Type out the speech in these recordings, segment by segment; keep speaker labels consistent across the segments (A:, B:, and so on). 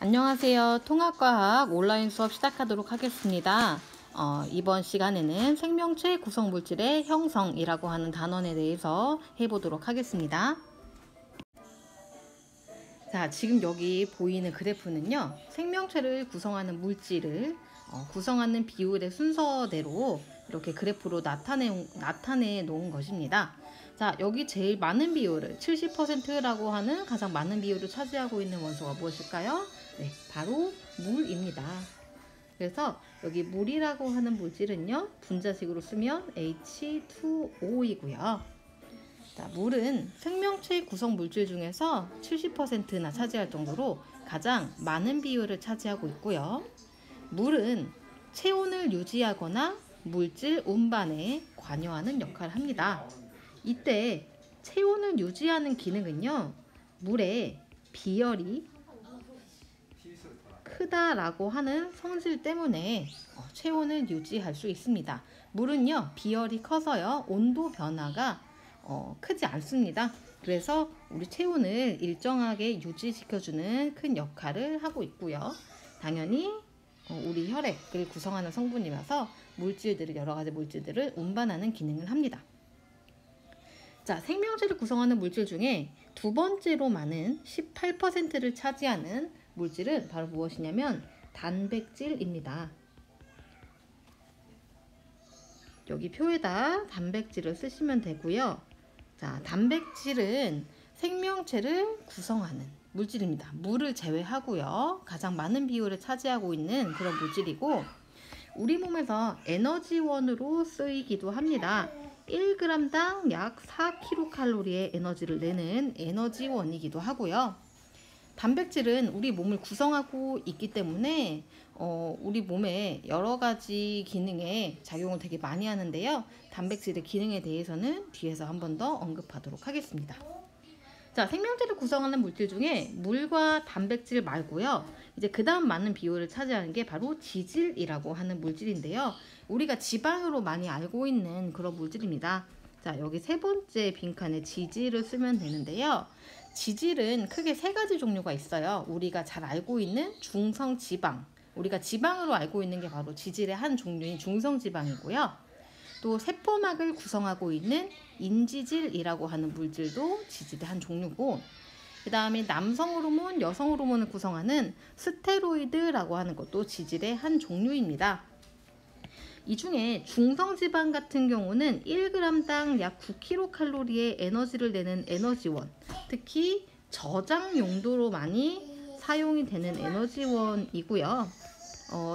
A: 안녕하세요. 통합과학 온라인 수업 시작하도록 하겠습니다. 이번 시간에는 생명체 구성 물질의 형성이라고 하는 단원에 대해서 해보도록 하겠습니다. 자, 지금 여기 보이는 그래프는요, 생명체를 구성하는 물질을 구성하는 비율의 순서대로 이렇게 그래프로 나타내 놓은 것입니다. 자, 여기 제일 많은 비율을 70%라고 하는 가장 많은 비율을 차지하고 있는 원소가 무엇일까요? 네, 바로 물입니다. 그래서 여기 물이라고 하는 물질은요, 분자식으로 쓰면 H2O이고요. 자, 물은 생명체 구성 물질 중에서 70%나 차지할 정도로 가장 많은 비율을 차지하고 있고요. 물은 체온을 유지하거나 물질 운반에 관여하는 역할을 합니다. 이때 체온을 유지하는 기능은요, 물의 비열이 크다라고 하는 성질 때문에 체온을 유지할 수 있습니다. 물은요, 비열이 커서요, 온도 변화가 크지 않습니다. 그래서 우리 체온을 일정하게 유지시켜주는 큰 역할을 하고 있고요. 당연히 우리 혈액을 구성하는 성분이라서 여러 가지 물질들을 운반하는 기능을 합니다. 자, 생명체를 구성하는 물질 중에 두 번째로 많은 18%를 차지하는 물질은 바로 무엇이냐면 단백질입니다. 여기 표에다 단백질을 쓰시면 되고요. 자, 단백질은 생명체를 구성하는 물질입니다. 물을 제외하고요. 가장 많은 비율을 차지하고 있는 그런 물질이고, 우리 몸에서 에너지원으로 쓰이기도 합니다. 1g당 약 4kcal의 에너지를 내는 에너지원이기도 하고요. 단백질은 우리 몸을 구성하고 있기 때문에 우리 몸의 여러 가지 기능에 작용을 되게 많이 하는데요. 단백질의 기능에 대해서는 뒤에서 한 번 더 언급하도록 하겠습니다. 자, 생명체를 구성하는 물질 중에 물과 단백질 말고요, 이제 그 다음 많은 비율을 차지하는 게 바로 지질이라고 하는 물질인데요. 우리가 지방으로 많이 알고 있는 그런 물질입니다. 자, 여기 세 번째 빈칸에 지질을 쓰면 되는데요. 지질은 크게 세 가지 종류가 있어요. 우리가 잘 알고 있는 중성지방, 우리가 지방으로 알고 있는 게 바로 지질의 한 종류인 중성지방이고요. 또 세포막을 구성하고 있는 인지질이라고 하는 물질도 지질의 한 종류고, 그 다음에 남성 호르몬, 여성 호르몬을 구성하는 스테로이드라고 하는 것도 지질의 한 종류입니다. 이 중에 중성지방 같은 경우는 1g당 약 9kcal의 에너지를 내는 에너지원, 특히 저장 용도로 많이 사용이 되는 에너지원이고요.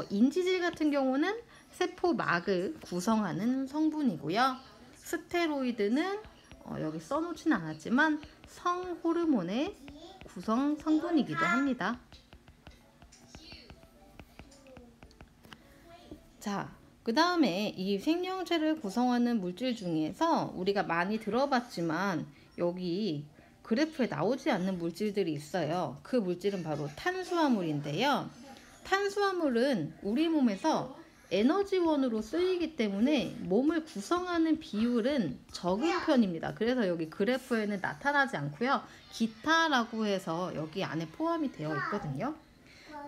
A: 인지질 같은 경우는 세포막을 구성하는 성분이고요. 스테로이드는 여기 써놓지는 않았지만 성호르몬의 구성 성분이기도 합니다. 자, 그 다음에 이 생명체를 구성하는 물질 중에서 우리가 많이 들어봤지만 여기 그래프에 나오지 않는 물질들이 있어요. 그 물질은 바로 탄수화물인데요. 탄수화물은 우리 몸에서 에너지원으로 쓰이기 때문에 몸을 구성하는 비율은 적은 편입니다. 그래서 여기 그래프에는 나타나지 않고요. 기타라고 해서 여기 안에 포함이 되어 있거든요.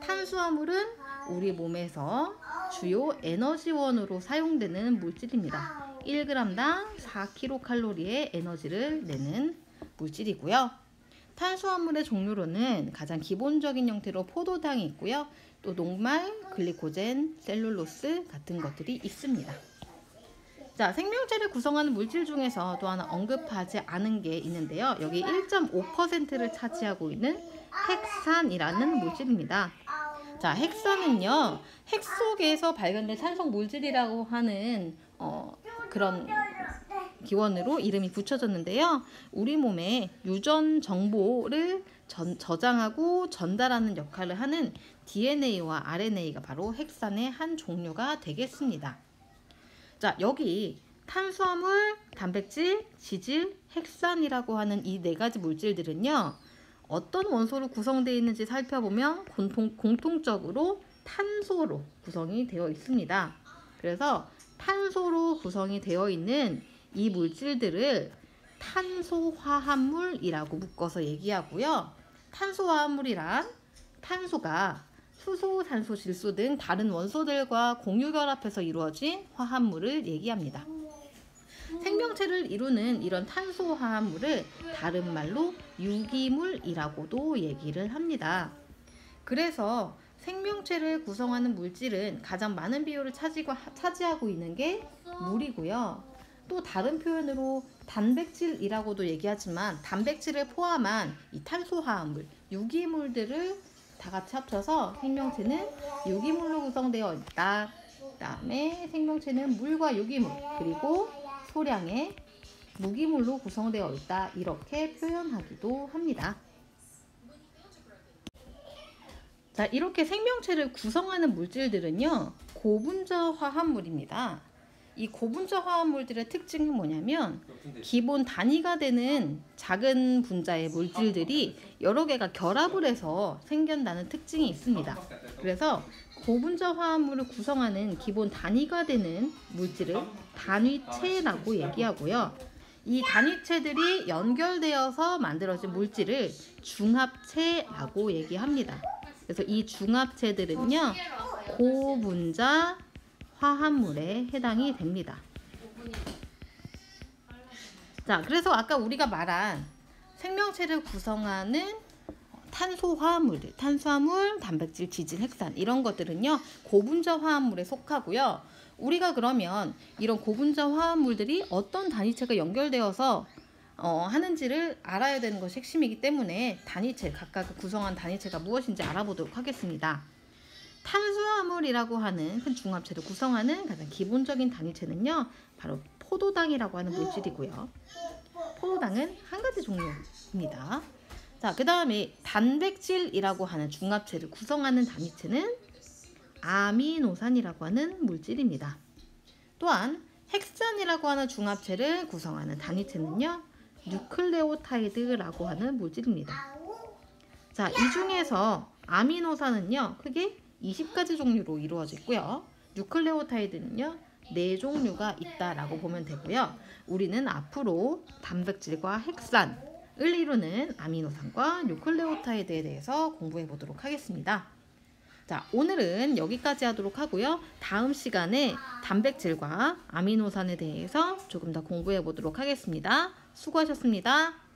A: 탄수화물은 우리 몸에서 주요 에너지원으로 사용되는 물질입니다. 1g당 4kcal의 에너지를 내는 물질이고요. 탄수화물의 종류로는 가장 기본적인 형태로 포도당이 있고요. 또 녹말, 글리코젠, 셀룰로스 같은 것들이 있습니다. 자, 생명체를 구성하는 물질 중에서 또 하나 언급하지 않은 게 있는데요. 여기 1.5%를 차지하고 있는 핵산이라는 물질입니다. 자, 핵산은요, 핵 속에서 발견된 산성 물질이라고 하는 그런 기원으로 이름이 붙여졌는데요. 우리 몸에 유전 정보를 저장하고 전달하는 역할을 하는 DNA와 RNA가 바로 핵산의 한 종류가 되겠습니다. 자, 여기 탄수화물, 단백질, 지질, 핵산이라고 하는 이 네 가지 물질들은요, 어떤 원소로 구성되어 있는지 살펴보면 공통적으로 탄소로 구성이 되어 있습니다. 그래서 탄소로 구성이 되어 있는 이 물질들을 탄소화합물이라고 묶어서 얘기하고요. 탄소화합물이란 탄소가 수소, 산소, 질소 등 다른 원소들과 공유결합해서 이루어진 화합물을 얘기합니다. 생명체를 이루는 이런 탄소 화합물을 다른 말로 유기물이라고도 얘기를 합니다. 그래서 생명체를 구성하는 물질은 가장 많은 비율을 차지하고 있는 게 물이고요. 또 다른 표현으로 단백질이라고도 얘기하지만 단백질을 포함한 이 탄소 화합물, 유기물들을 다 같이 합쳐서 생명체는 유기물로 구성되어 있다. 그 다음에 생명체는 물과 유기물, 그리고 소량의 무기물로 구성되어 있다. 이렇게 표현하기도 합니다. 자, 이렇게 생명체를 구성하는 물질들은요, 고분자 화합물입니다. 이 고분자 화합물들의 특징은 뭐냐면 기본 단위가 되는 작은 분자의 물질들이 여러 개가 결합을 해서 생겨나는 특징이 있습니다. 그래서 고분자 화합물을 구성하는 기본 단위가 되는 물질을 단위체라고 얘기하고요. 이 단위체들이 연결되어서 만들어진 물질을 중합체라고 얘기합니다. 그래서 이 중합체들은요, 고분자 화합물에 해당이 됩니다. 자, 그래서 아까 우리가 말한 생명체를 구성하는 탄소 화합물들, 탄수화물, 단백질, 지질, 핵산 이런 것들은요, 고분자 화합물에 속하고요. 우리가 그러면 이런 고분자 화합물들이 어떤 단위체가 연결되어서 하는지를 알아야 되는 것이 핵심이기 때문에 단위체, 각각 구성한 단위체가 무엇인지 알아보도록 하겠습니다. 탄수화물이라고 하는 큰 중합체를 구성하는 가장 기본적인 단위체는요, 바로 포도당이라고 하는 물질이고요. 포도당은 한 가지 종류입니다. 자, 그 다음에 단백질이라고 하는 중합체를 구성하는 단위체는 아미노산이라고 하는 물질입니다. 또한 핵산이라고 하는 중합체를 구성하는 단위체는요, 뉴클레오타이드라고 하는 물질입니다. 자, 이 중에서 아미노산은요, 크게 20가지 종류로 이루어져 있고요. 뉴클레오타이드는요, 4종류가 있다라고 보면 되고요. 우리는 앞으로 단백질과 핵산을 이루는 아미노산과 뉴클레오타이드에 대해서 공부해 보도록 하겠습니다. 자, 오늘은 여기까지 하도록 하고요. 다음 시간에 단백질과 아미노산에 대해서 조금 더 공부해 보도록 하겠습니다. 수고하셨습니다.